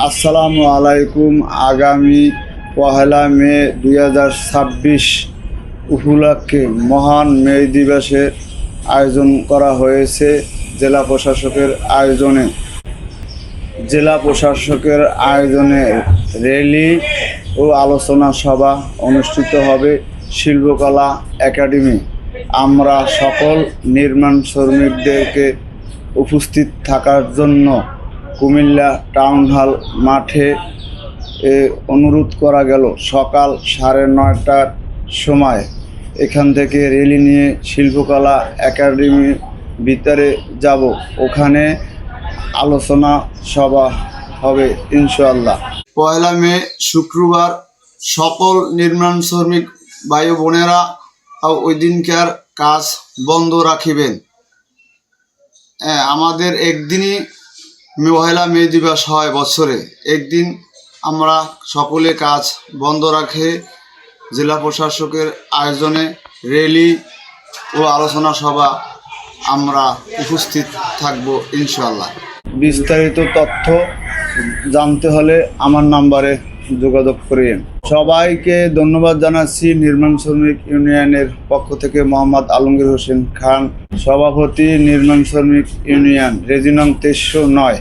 আসসালামু আলাইকুম। আগামী 1 মে 2026 উপলক্ষে মহান মে দিবসের আয়োজন করা হয়েছে জেলা প্রশাসকের আয়োজনে। জেলা প্রশাসকের আয়োজনে র্যালি ও আলোচনা সভা অনুষ্ঠিত হবে শিল্পকলা একাডেমি। আমরা সকল নির্মাণ শ্রমিকদেরকে উপস্থিত থাকার জন্য কুমিল্লা টাউন হল মাঠে অনুরোধ করা গেল। সকাল 9:30টার সময় এখান থেকে র্যালি নিয়ে শিল্পকলা একাডেমির ভিতরে যাব। ওখানে আলোচনা সভা হবে ইনশাআল্লাহ। 1 মে শুক্রবার সকল নির্মাণ শ্রমিক ভাই বোনেরা ওই দিনকার কাজ বন্ধ রাখিবেন। আমাদের একদিনই 1 মে দিবস হয় বছরে, একদিন আমরা সকলে কাজ বন্ধ রাখে জেলা প্রশাসকের আয়োজনে র্যালি ও আলোচনা সভা আমরা উপস্থিত থাকব ইনশাআল্লাহ। বিস্তারিত তথ্য জানতে হলে আমার নাম্বারে যোগাযোগ করেন। সবাইকে ধন্যবাদ জানাচ্ছি। নির্মাণ শ্রমিক ইউনিয়নের পক্ষ থেকে মোহাম্মদ আলমগীর হোসেন খান, সভাপতি, নির্মাণ শ্রমিক ইউনিয়ন, রেজিনং 1309।